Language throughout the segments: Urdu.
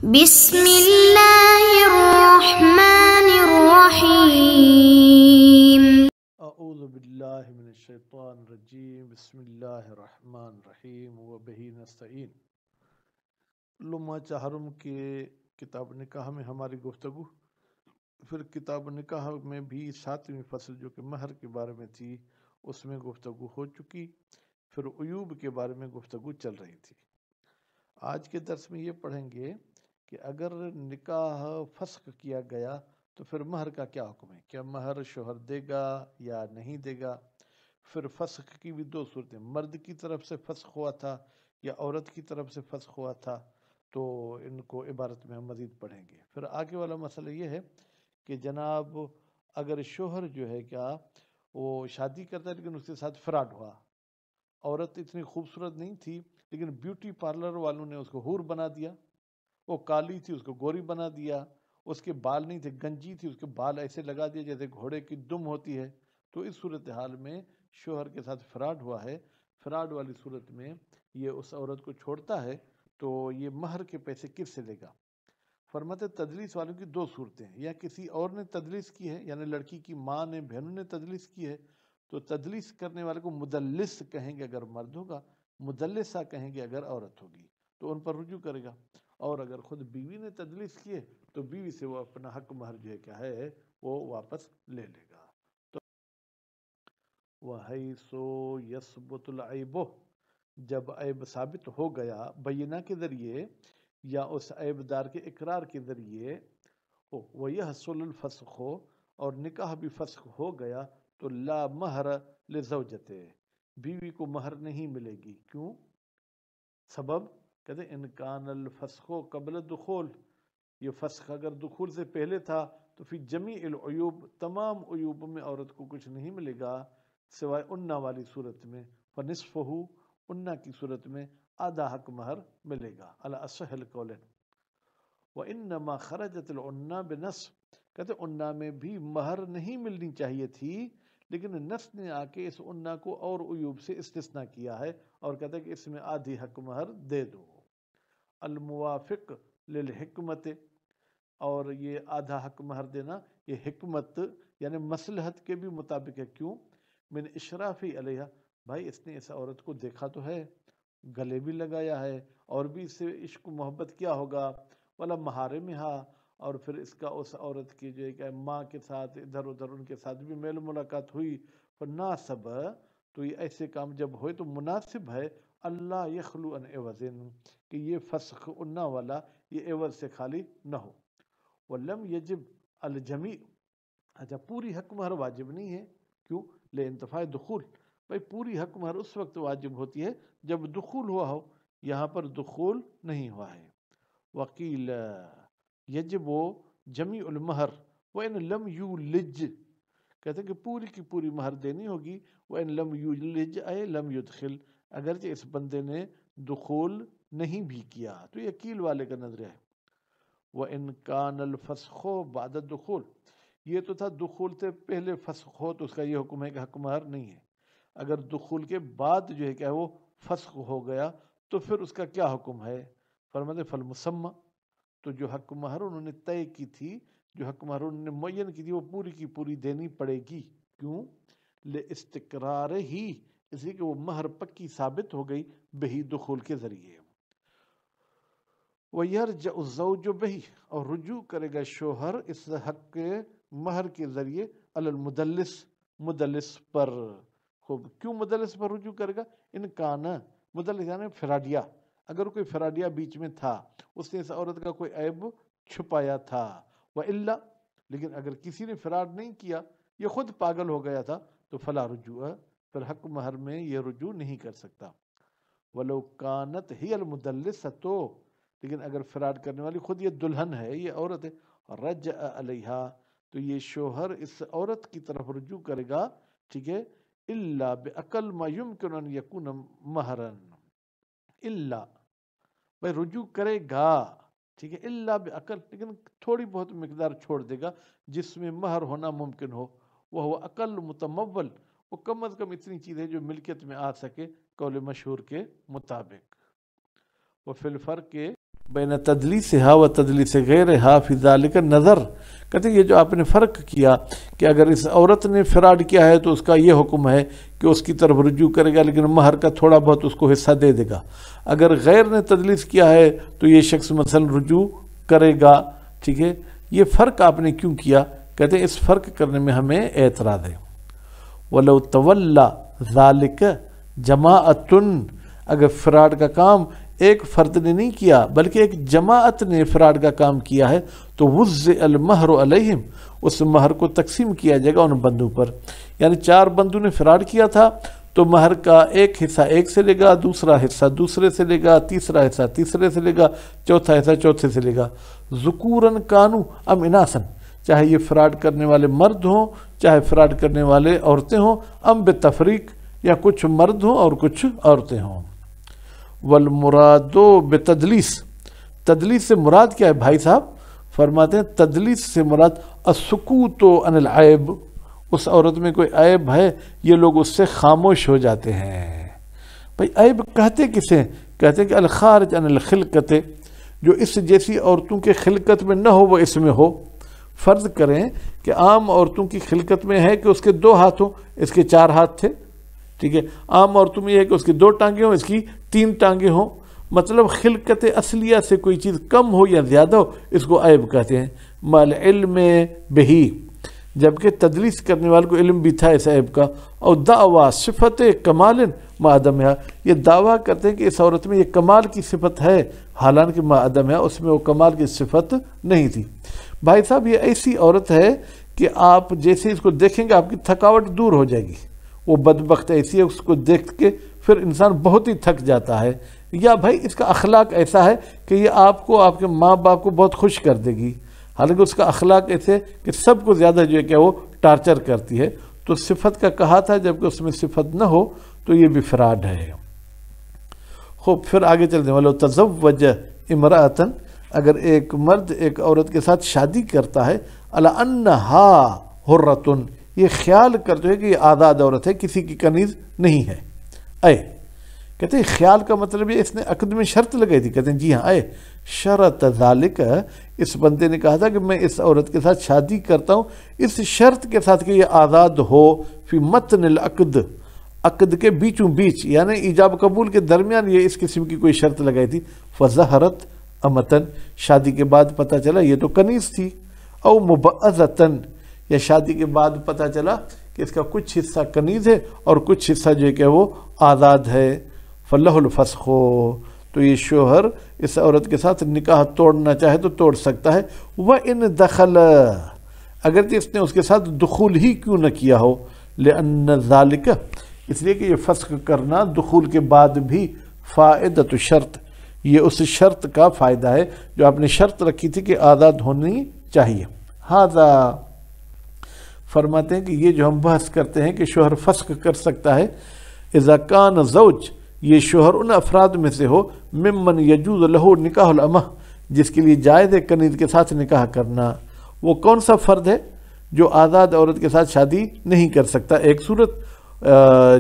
بسم اللہ الرحمن الرحیم۔ اعوذ باللہ من الشیطان الرجیم، بسم اللہ الرحمن الرحیم وبہ نستعین۔ لمحہ چہارم کے کتاب نکاح میں ہماری گفتگو، پھر کتاب نکاح میں بھی 7ویں فصل جو کہ مہر کے بارے میں تھی اس میں گفتگو ہو چکی، پھر عیوب کے بارے میں گفتگو چل رہی تھی۔ آج کے درس میں یہ پڑھیں گے کہ اگر نکاح فسخ کیا گیا تو پھر مہر کا کیا حکم ہے، کیا مہر شوہر دے گا یا نہیں دے گا۔ پھر فسخ کی بھی دو صورتیں، مرد کی طرف سے فسخ ہوا تھا یا عورت کی طرف سے فسخ ہوا تھا، تو ان کو عبارت میں ہم مزید پڑھیں گے۔ پھر آگے والا مسئلہ یہ ہے کہ جناب اگر شوہر جو ہے کیا وہ شادی کرتا ہے لیکن اس کے ساتھ فراڈ ہوا، عورت اتنی خوبصورت نہیں تھی لیکن بیوٹی پارلر والوں نے اس کو حور بنا دیا، وہ کالی تھی اس کو گوری بنا دیا، اس کے بال نہیں تھے گنجی تھی اس کے بال ایسے لگا دیے جیسے گھوڑے کی دم ہوتی ہے، تو اس صورتحال میں شوہر کے ساتھ فراڈ ہوا ہے۔ فراڈ والی صورت میں یہ اس عورت کو چھوڑتا ہے تو یہ مہر کے پیسے کس سے لے گا۔ فرماتے تدلیس والوں کی دو صورتیں ہیں، یا کسی اور نے تدلیس کی ہے یعنی لڑکی کی ماں نے بہنوں نے تدلیس کی ہے تو تدلیس کرنے والے کو مدلس کہیں گے اگر مرد ہوگا، مدلسہ کہیں گے اگر عورت ہوگی، تو ان پر رجوع کرے گا۔ اور اگر خود بیوی نے تدلیس کیے تو بیوی سے وہ اپنا حق مہر جو ہے کیا ہے وہ واپس لے لے گا۔ تو وَحَيْثُ يَثْبُتُ الْعَيْبُ، جب عیب ثابت ہو گیا بینہ کے ذریعے یا اس عیب دار کے اقرار کے ذریعے، وَيَحْصُلُ الْفَسْخُ، اور نکاح بھی فسخ ہو گیا، تو لا مہر لزوجتے، بیوی کو مہر نہیں ملے گی۔ کیوں؟ سبب کہتے ان کان الفسخ قبل الدخول، یہ فسخ اگر دخول سے پہلے تھا تو فی جمیع العیوب، تمام عیوب میں عورت کو کچھ نہیں ملے گا سوائے انا والی صورت میں، فنصفہ، انا کی صورت میں آدھا حق مہر ملے گا علی اصح القولین۔ وانما خرجت العنا بنص، کہتے انا میں بھی مہر نہیں ملنی چاہیے تھی لیکن نص نے آ کے اس انا کو اور عیوب سے استثناء کیا ہے اور کہتے ہیں کہ اس میں آدھی حق مہر دے دو۔ الموافق للحکمت، اور یہ آدھا حق مہر دینا یہ حکمت یعنی مصلحت کے بھی مطابق ہے۔ کیوں؟ من اشرافی علیہ، بھائی اس نے اس عورت کو دیکھا تو ہے، گلے بھی لگایا ہے اور بھی اس سے عشق و محبت کیا ہوگا، ولا محارمہا، اور پھر اس کا اس عورت کی جو ہے کہ ماں کے ساتھ ادھر ادھر ان کے ساتھ بھی میل ملاقات ہوئی، فناسب، تو یہ ایسے کام جب ہوئے تو مناسب ہے اللہ یخلو ان عوضن، کہ یہ فسخ انا والا یہ عوض سے خالی نہ ہو۔ ولم یجب الجمیع، اچھا پوری حق مہر واجب نہیں ہے، کیوں؟ لے انتفاع دخول، بھائی پوری حق مہر اس وقت واجب ہوتی ہے جب دخول ہوا ہو، یہاں پر دخول نہیں ہوا ہے۔ وقیل یجب جمیع المہر وان لم یولج، کہتے ہیں کہ پوری کی پوری مہر دینی ہوگی، وان لم یولج اے لم یدخل، اگرچہ اس بندے نے دخول نہیں بھی کیا، تو یہ عقیل والے کا نظریہ ہے۔ وَإِن كَانَ الْفَسْخُ بَعْدَ الدُّخُولِ، یہ تو تھا دخول سے پہلے فسخ ہو تو اس کا یہ حکم ہے کہ حق مہر نہیں ہے، اگر دخول کے بعد جو ہے کہ وہ فسخ ہو گیا تو پھر اس کا کیا حکم ہے۔ فرماتے فالمسمى، تو جو حق مہر انہوں نے طے کی تھی، جو حق مہر انہوں نے معین کی تھی وہ پوری کی پوری دینی پڑے گی۔ کیوں؟ لاستقرار ہی، اس لیے کہ وہ مہر پکی ثابت ہو گئی بہی دخول کے ذریعے۔ وَيَرْجَعُ الزَّوْجُ بِهِ، اور رجوع کرے گا شوہر اس حق کے مہر کے ذریعے علی المدلس، مدلس پر۔ خوب، کیوں مدلس پر رجوع کرے گا؟ ان کانا، مدلس یعنی فراڈیا، اگر کوئی فراڈیا بیچ میں تھا، اس نے اس عورت کا کوئی عیب چھپایا تھا، وَإِلَّا، لیکن اگر کسی نے فراڈ نہیں کیا، یہ خود پاگل ہو گیا تھا، تو فلا رجوع، پھر حق مہر میں یہ رجوع نہیں کر سکتا۔ وَلَوْ كَانَتْ هِيَ الْمُدَلِّسَةُ، لیکن اگر فراڈ کرنے والی خود یہ دلہن ہے، یہ عورت ہے، رجع علیہا، تو یہ شوہر اس عورت کی طرف رجوع کرے گا، ٹھیک ہے، الا باقل ما يمكن ان يكون مہرا، الا، بھائی رجوع کرے گا، ٹھیک ہے، الا باقل، لیکن تھوڑی بہت مقدار چھوڑ دے گا جس میں مہر ہونا ممکن ہو، وہ اقل متمول، وہ کم از کم اتنی چیز ہے جو ملکیت میں آ سکے قول مشہور کے مطابق۔ وہ فی الفرق کے بین تدلیسہا و تدلیس غیرہا فی ذالک نظر، کہتے ہیں یہ جو آپ نے فرق کیا کہ اگر اس عورت نے فراڈ کیا ہے تو اس کا یہ حکم ہے کہ اس کی طرف رجوع کرے گا لیکن مہر کا تھوڑا بہت اس کو حصہ دے دے گا، اگر غیر نے تدلیس کیا ہے تو یہ شخص مثلا رجوع کرے گا، ٹھیک ہے، یہ فرق آپ نے کیوں کیا؟ کہتے ہیں اس فرق کرنے میں ہمیں اعتراض ہے۔ وَلَوْ تَوَلَّا ذَلِكَ جَمَاعَةٌ، اگر فراڈ کا کام ایک فرد نے نہیں کیا بلکہ ایک جماعت نے فراڈ کا کام کیا ہے تو وُزِّئَ الْمَهْرُ عَلَيْهِمْ، اس مہر کو تقسیم کیا جائے گا ان بندوں پر، یعنی 4 بندوں نے فراڈ کیا تھا تو مہر کا ایک حصہ ایک سے لے گا، دوسرا حصہ دوسرے سے لے گا، تیسرا حصہ تیسرے سے لے گا، چوتھا حصہ چوتھے سے لے گا، ذکوراً کانوا ام اناساً، چاہے یہ فراڈ کرنے والے مرد ہوں چاہے فراڈ کرنے والے عورتیں ہوں، ام بتفریق، یا کچھ مرد ہوں اور کچھ عورتیں ہوں۔ والمراد بتدلیس، تدلیس سے مراد کیا ہے بھائی صاحب؟ فرماتے ہیں تدلیس سے مراد السکوت عن العیب، اس عورت میں کوئی عیب ہے یہ لوگ اس سے خاموش ہو جاتے ہیں۔ بھائی عیب کہتے کسے؟ کہتے ہیں کہ الخارج عن الخلقت، جو اس جیسی عورتوں کے خلقت میں نہ ہو وہ اس میں ہو۔ فرض کریں کہ عام عورتوں کی خلقت میں ہے کہ اس کے 2 ہاتھ ہوں، اس کے 4 ہاتھ تھے، ٹھیک ہے، عام عورتوں میں یہ ہے کہ اس کی 2 ٹانگیں ہوں، اس کی 3 ٹانگیں ہوں، مطلب خلقت اصلیہ سے کوئی چیز کم ہو یا زیادہ ہو اس کو عیب کہتے ہیں۔ مال علم بہی، جبکہ تدلیس کرنے والے کو علم بھی تھا اس عیب کا، اور دعویٰ صفت کمال ما عدمہا، یہ دعویٰ کرتے ہیں کہ اس عورت میں یہ کمال کی صفت ہے حالانکہ ما عدمہا اس میں وہ کمال کی صفت نہیں تھی۔ بھائی صاحب یہ ایسی عورت ہے کہ آپ جیسے اس کو دیکھیں گے آپ کی تھکاوٹ دور ہو جائے گی، وہ بدبخت ایسی ہے اس کو دیکھ کے پھر انسان بہت ہی تھک جاتا ہے، یا بھائی اس کا اخلاق ایسا ہے کہ یہ آپ کو آپ کے ماں باپ کو بہت خوش کر دے گی، حالانکہ اس کا اخلاق ایسے کہ سب کو زیادہ جو ہے کہ وہ ٹارچر کرتی ہے، تو صفت کا کہا تھا جبکہ اس میں صفت نہ ہو تو یہ بھی فراڈ ہے۔ خوب پھر آگے چلتے ہیں، وَلَوْ تَزَوَّجَ امرأةً، اگر ایک مرد ایک عورت کے ساتھ شادی کرتا ہے، عَلَىٰ أَنَّهَا حُرَّةٌ، یہ خیال کرتے ہیں کہ یہ آزاد عورت ہے کسی کی کنیز نہیں ہے، کہتے ہیں خیال کا مطلب یہ اس نے عقد میں شرط لگائی تھی، کہتے ہیں جی ہاں، شرط ذالک، اس بندے نے کہا تھا کہ میں اس عورت کے ساتھ شادی کرتا ہوں اس شرط کے ساتھ کہ یہ آزاد ہو، فی متن العقد، عقد کے بیچوں بیچ، یعنی ایجاب قبول کے درمیان یہ اس قسم کی کوئی شرط لگائی تھی، فظہرت امتن، شادی کے بعد پتہ چلا یہ تو کنیز تھی، او مبعضتن، یا شادی کے بعد پتہ چلا کہ اس کا کچھ حصہ کنیز ہے اور کچھ حصہ جو ہے کہ وہ آزاد ہے، فَلَهُ الْفَسْخُ، تو یہ شوہر اس عورت کے ساتھ نکاح توڑنا چاہے تو توڑ سکتا ہے، وَإِن دَخَلَ، اگرچہ اس نے اس کے ساتھ دخول ہی کیوں نہ کیا ہو، لِأَنَّ ذَلِكَ، اس لیے کہ یہ فسخ کرنا دخول کے بعد بھی فائدۃ شرط، یہ اس شرط کا فائدہ ہے جو آپ نے شرط رکھی تھی کہ آزاد ہونی چاہیے۔ ھذا، فرماتے ہیں کہ یہ جو ہم بحث کرتے ہیں کہ شوہر فسخ کر سکتا ہے، اذا کان زوج، یہ شوہر ان افراد میں سے ہو، ممن یجوز لہ نکاح الامہ، جس کے لیے جائز ہے کنیز کے ساتھ نکاح کرنا، وہ کون سا فرد ہے جو آزاد عورت کے ساتھ شادی نہیں کر سکتا؟ ایک صورت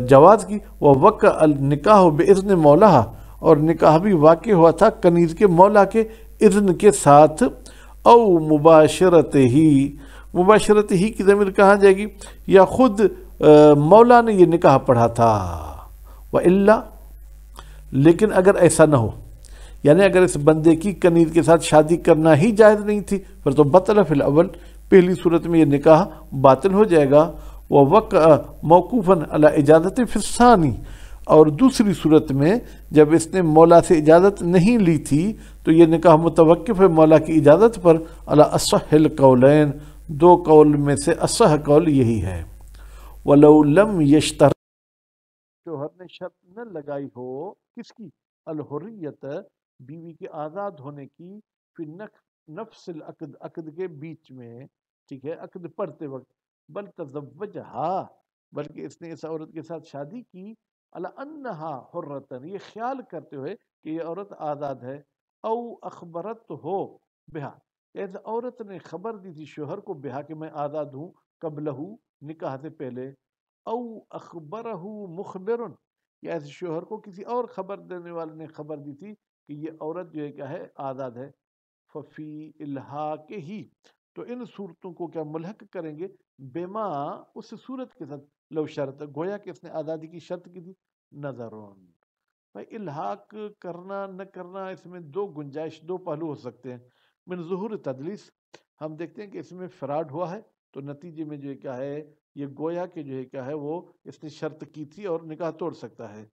جواز کی، وہ وقع النکاح باذن مولاہا، اور نکاح بھی واقع ہوا تھا کنیز کے مولا کے اذن کے ساتھ، او مباشرت ہی، مباشرت ہی کی ضمیر کہاں جائے گی؟ یا خود مولا نے یہ نکاح پڑھا تھا، وَإِلَّا، لیکن اگر ایسا نہ ہو، یعنی اگر اس بندے کی کنیز کے ساتھ شادی کرنا ہی جائز نہیں تھی پھر تو بطل فی الاول، پہلی صورت میں یہ نکاح باطل ہو جائے گا، وَوَقَعَ مَوْقُوفًا عَلَىٰ اِجَازَةٍ فِي الثَّانِي، اور دوسری صورت میں جب اس نے مولا سے اجازت نہیں لی تھی تو یہ نکاح متوقف ہے مولا کی اجازت پر، علی اصح القولین، 2 قول میں سے اصح قول یہی ہے۔ وَلَوْ لَمْ يَشْتَرِطْ، شوہر نے شرط نہ لگائی ہو کس کی؟ الحریت، بیوی کے آزاد ہونے کی، فی نفس العقد، عقد کے بیچ میں، ٹھیک ہے، عقد پڑھتے وقت، بل تزوجہا، بلکہ اس نے اس عورت کے ساتھ شادی کی، علی انہا حرتن، یہ خیال کرتے ہوئے کہ یہ عورت آزاد ہے، او اخبرت ہو بہا، ایسے عورت نے خبر دی تھی شوہر کو بہا کہ میں آزاد ہوں، قبلہ، نکاح سے پہلے، او اخبرہ مخبر، یا ایسے شوہر کو کسی اور خبر دینے والے نے خبر دی تھی کہ یہ عورت جو ہے کیا ہے آزاد ہے، ففی الحاق ہی، تو ان صورتوں کو کیا ملحق کریں گے، بما اس صورت کے ساتھ، لو شرط گویا کہ اس نے آزادی کی شرط کی تھی، نظرون بھائی الحاق کرنا نہ کرنا اس میں دو گنجائش، دو پہلو ہو سکتے ہیں، من ظہور تدلیس، ہم دیکھتے ہیں کہ اس میں فراڈ ہوا ہے تو نتیجے میں جو ہے کیا ہے یہ گویا کہ جو ہے کیا ہے وہ اس نے شرط کی تھی اور نکاح توڑ سکتا ہے،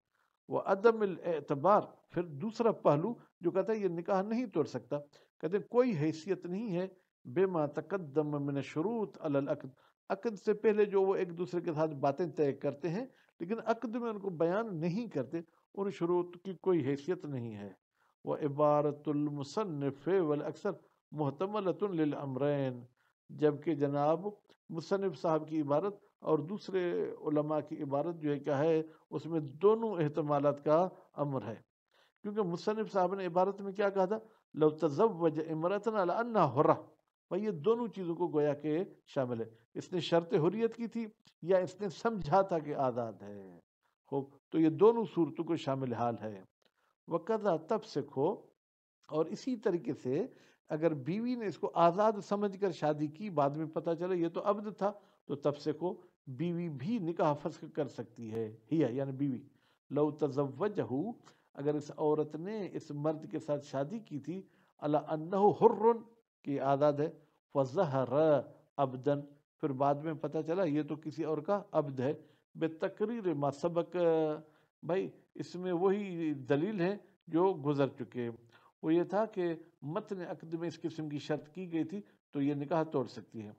وہ عدم الاعتبار، پھر دوسرا پہلو جو کہتا ہے یہ نکاح نہیں توڑ سکتا، کہتے ہیں کوئی حیثیت نہیں ہے بما تقدم من الشروط علی العقد، عقد سے پہلے جو وہ ایک دوسرے کے ساتھ باتیں طے کرتے ہیں لیکن عقد میں ان کو بیان نہیں کرتے، ان شروط کی کوئی حیثیت نہیں ہے، وہ عبارت المصنف والاکثر محتملۃ للامرین، جبکہ جناب مصنف صاحب کی عبارت اور دوسرے علماء کی عبارت جو ہے کیا ہے اس میں دونوں احتمالات کا امر ہے، کیونکہ مصنف صاحب نے عبارت میں کیا کہا تھا، لو تزوج امرأة علی انہا حرہ، بھائی یہ دونوں چیزوں کو گویا کہ شامل ہے، اس نے شرط حریت کی تھی یا اس نے سمجھا تھا کہ آزاد ہے، خوب تو یہ دونوں صورتوں کو شامل حال ہے، وقضا تب سکھو، اور اسی طریقے سے اگر بیوی نے اس کو آزاد سمجھ کر شادی کی، بعد میں پتہ چلا یہ تو عبد تھا، تو تب سے کو بیوی بھی نکاح فسخ کر سکتی ہے، ہی یعنی بیوی، لو تزوجہ، اگر اس عورت نے اس مرد کے ساتھ شادی کی تھی، علی انہ حر، کہ آزاد ہے، فظہر عبدن، پھر بعد میں پتہ چلا یہ تو کسی اور کا عبد ہے، بے تقریر ما سبق، بھائی اس میں وہی دلیل ہے جو گزر چکے، وہ یہ تھا کہ متن عقد میں اس قسم کی شرط کی گئی تھی تو یہ نکاح توڑ سکتی ہے،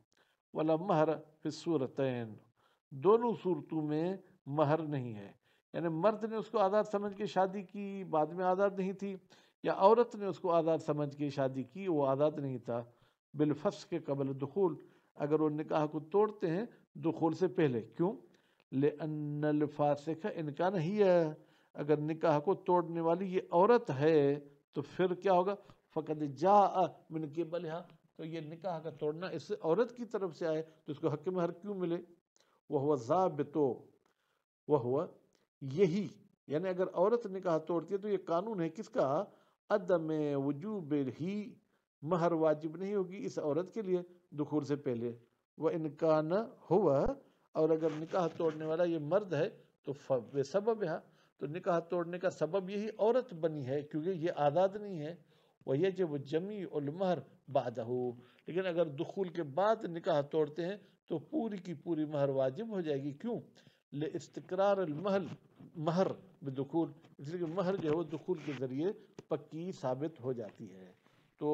ولا مہر فی الصورتین، دونوں صورتوں میں مہر نہیں ہے، یعنی مرد نے اس کو آزاد سمجھ کے شادی کی، بعد میں آزاد نہیں تھی، یا عورت نے اس کو آزاد سمجھ کے شادی کی، وہ آزاد نہیں تھا، بالفسخ قبل دخول، اگر وہ نکاح کو توڑتے ہیں دخول سے پہلے، کیوں، لأن الفاسق ان کان ہی، اگر نکاح کو توڑنے والی یہ عورت ہے تو پھر کیا ہوگا، فقد جاء من قبلہا، تو یہ نکاح کا توڑنا اس عورت کی طرف سے آئے تو اس کو حق مہر کیوں ملے، وہو ضابط، وہو یہی، یعنی اگر عورت نکاح توڑتی ہے تو یہ قانون ہے کس کا، عدم وجوب ہی، مہر واجب نہیں ہوگی اس عورت کے لیے دخول سے پہلے، وہ انکان ہوا، اور اگر نکاح توڑنے والا یہ مرد ہے تو سبب ہے، تو نکاح توڑنے کا سبب یہی عورت بنی ہے کیونکہ یہ آزاد نہیں ہے، وَيَجِبُ جَمِيعُ الْمَهْرِ بَعْدَهُ، لیکن اگر دخول کے بعد نکاح توڑتے ہیں تو پوری کی پوری مہر واجب ہو جائے گی، کیوں، لاستقرار مہر بدخول، اس لیے کہ مہر جو ہے وہ دخول کے ذریعے پکی ثابت ہو جاتی ہے، تو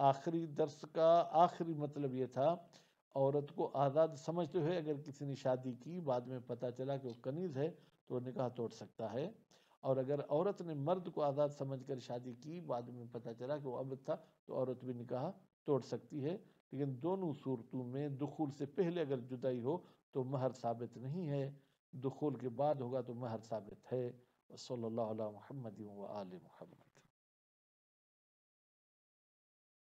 آخری درس کا آخری مطلب یہ تھا، عورت کو آزاد سمجھتے ہوئے اگر کسی نے شادی کی، بعد میں پتہ چلا کہ وہ کنیز ہے تو وہ نکاح توڑ سکتا ہے، اور اگر عورت نے مرد کو آزاد سمجھ کر شادی کی، بعد میں پتہ چلا کہ وہ عبد تھا تو عورت بھی نکاح توڑ سکتی ہے، لیکن دونوں صورتوں میں دخول سے پہلے اگر جدائی ہو تو مہر ثابت نہیں ہے، دخول کے بعد ہوگا تو مہر ثابت ہے، صلی اللہ علیہ محمد و آل محمد۔